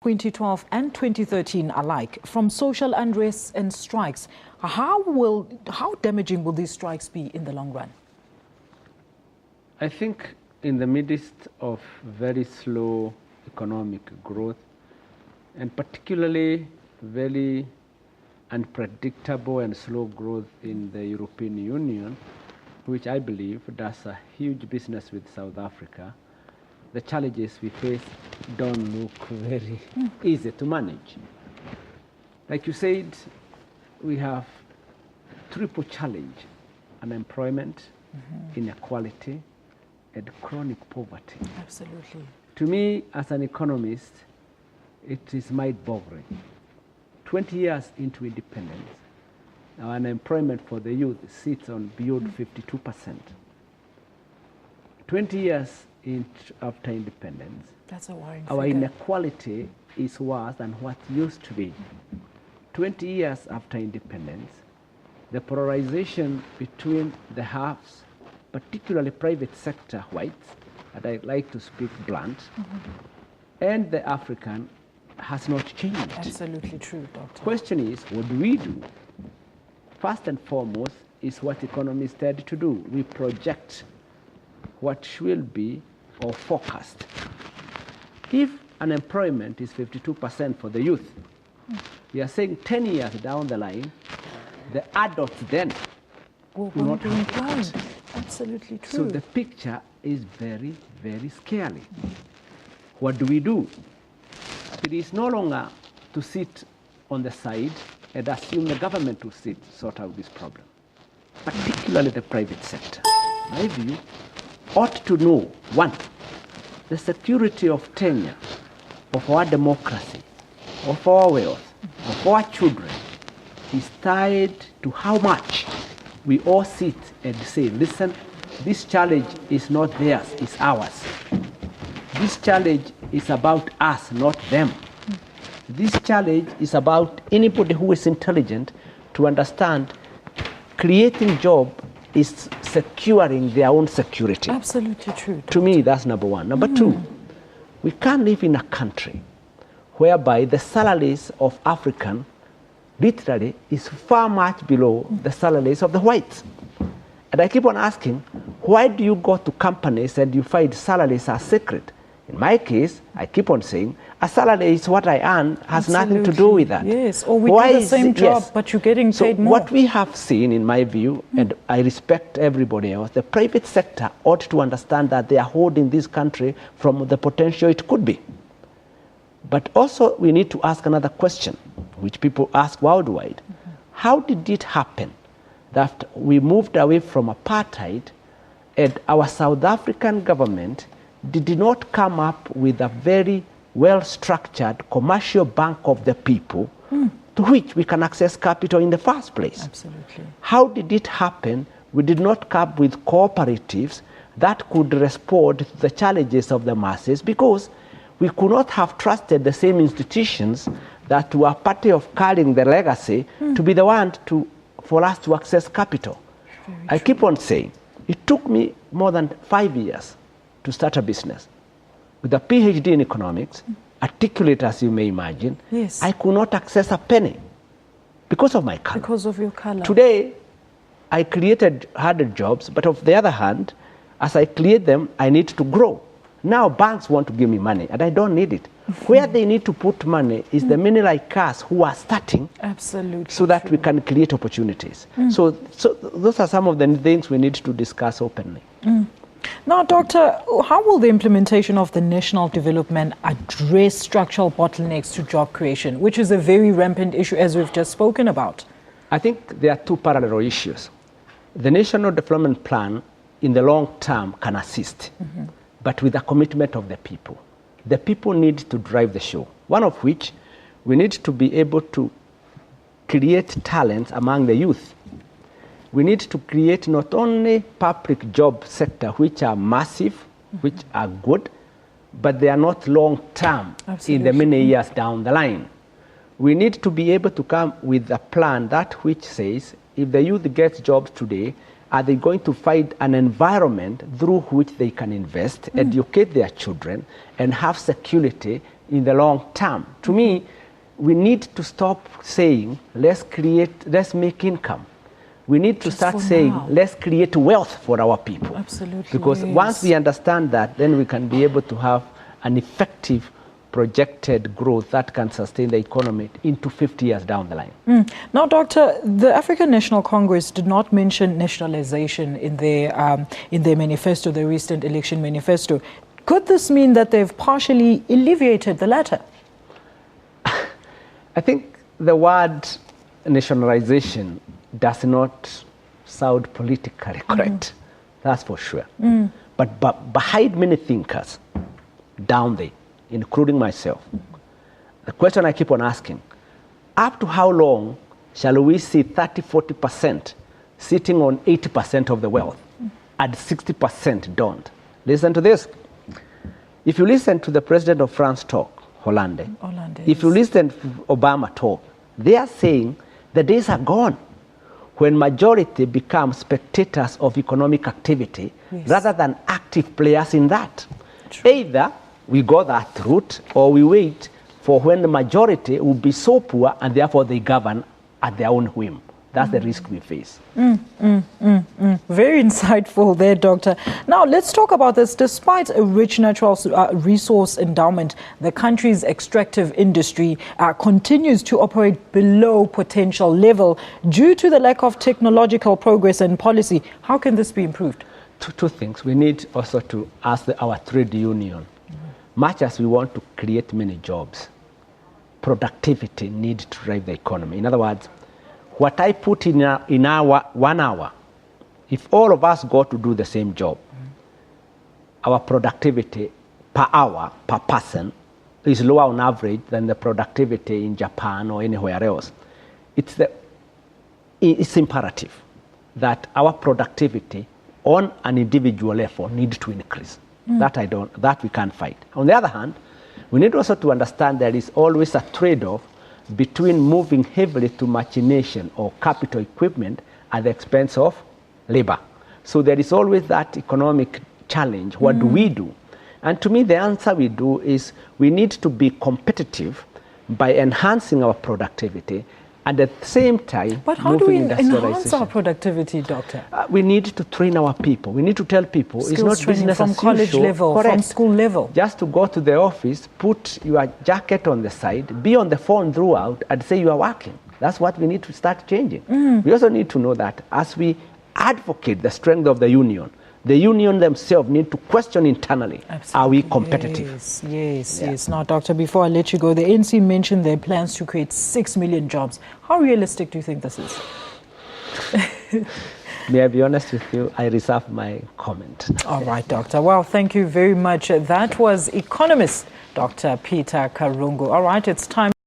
2012 and 2013 alike, from social unrest and strikes. How damaging will these strikes be in the long run? I think in the midst of very slow economic growth, and particularly very unpredictable and slow growth in the European Union, which I believe does a huge business with South Africa, the challenges we face don't look very easy to manage. Like you said, we have triple challenge: unemployment, inequality, and chronic poverty. Absolutely. To me, as an economist, it is mind-boggling. 20 years into independence, our unemployment for the youth sits on beyond 52%. 20 years after independence, that's a worrying our figure. Inequality is worse than what used to be. 20 years after independence, the polarization between the halves, particularly private sector whites, and I like to speak blunt, and the African has not changed. Absolutely true, Doctor. Question is, what do we do? First and foremost is what economists tend to do. We project what will be or forecast. If unemployment is 52% for the youth, we are saying 10 years down the line, the adults then will not be employed. Absolutely true. So the picture is very, very scary. What do we do? It is no longer to sit on the side and assume the government will sort out this problem, particularly the private sector. My view ought to know, one, the security of tenure of our democracy, of our wealth, of our children is tied to how much we all sit and say, listen, this challenge is not theirs, it's ours. This challenge is about us, not them. This challenge is about anybody who is intelligent to understand creating job is securing their own security. Absolutely true, Doctor. To me, that's number one. Number two, we can't live in a country whereby the salaries of African literally is far much below the salaries of the whites. And I keep on asking, why do you go to companies and you find salaries are secret? In my case, I keep on saying, a salary is what I earn, has nothing to do with that. Yes, or we do the same job, but you're getting paid more. What we have seen, in my view, and I respect everybody else, the private sector ought to understand that they are holding this country from the potential it could be. But also, we need to ask another question, which people ask worldwide. How did it happen that we moved away from apartheid and our South African government did not come up with a very well-structured commercial bank of the people to which we can access capital in the first place? Absolutely. How did it happen we did not come up with cooperatives that could respond to the challenges of the masses, because we could not have trusted the same institutions that were part of carrying the legacy to be the one for us to access capital. I keep on saying, it took me more than 5 years to start a business. With a PhD in economics, articulate as you may imagine, yes, I could not access a penny because of my color. Because of your color. Today, I created 100 jobs, but on the other hand, as I create them, I need to grow. Now banks want to give me money, and I don't need it. Where they need to put money is the many like us who are starting, absolutely, so that we can create opportunities. So those are some of the things we need to discuss openly. Now, Doctor, how will the implementation of the national development address structural bottlenecks to job creation, which is a very rampant issue, as we've just spoken about? I think there are two parallel issues. The national development plan in the long term can assist, but with the commitment of the people. The people need to drive the show, one of which we need to be able to create talents among the youth. We need to create not only public job sector, which are massive, which are good, but they are not long-term in the many years down the line. We need to be able to come with a plan that which says, if the youth gets jobs today, are they going to find an environment through which they can invest, educate their children, and have security in the long term. To me, we need to stop saying, let's make income. We need to start saying, let's create wealth for our people. Absolutely. Because once we understand that, then we can be able to have an effective projected growth that can sustain the economy into 50 years down the line. Now, Doctor, the African National Congress did not mention nationalization in their manifesto, the recent election manifesto. Could this mean that they've partially alleviated the latter? I think the word nationalization does not sound politically correct. That's for sure. But behind many thinkers down there, including myself, the question I keep on asking, up to how long shall we see 30-40% sitting on 80% of the wealth and 60% don't? Listen to this. If you listen to the president of France talk, Hollande, if you listen to Obama talk, they are saying the days are gone when majority become spectators of economic activity rather than active players in that. True. Either we go that route or we wait for when the majority will be so poor and therefore they govern at their own whim. That's the risk we face. Very insightful there, Doctor. Now, let's talk about this. Despite a rich natural resource endowment, the country's extractive industry continues to operate below potential level due to the lack of technological progress and policy. How can this be improved? Two things. We need also to ask our trade union, much as we want to create many jobs, productivity needs to drive the economy. In other words, what I put in our 1 hour, if all of us go to do the same job, our productivity per hour, per person, is lower on average than the productivity in Japan or anywhere else. It's imperative that our productivity on an individual level needs to increase. That we can't fight. On the other hand, we need also to understand there is always a trade-off between moving heavily to machination or capital equipment at the expense of labor. So there is always that economic challenge. What do we do? And to me, the answer we do is we need to be competitive by enhancing our productivity and at the same time, but how do we enhance our productivity, Doctor? We need to train our people. We need to tell people skills it's not business from as college usual. level, Correct. From school level. Just to go to the office, put your jacket on the side, be on the phone throughout, and say you are working. That's what we need to start changing. We also need to know that as we advocate the strength of the union themselves need to question internally, are we competitive? Yes. Now, Doctor, before I let you go, the ANC mentioned their plans to create 6 million jobs. How realistic do you think this is? May I be honest with you, I reserve my comment. All right, Doctor. Well, thank you very much. That was Economist Dr. Peter Karungu. All right, it's time.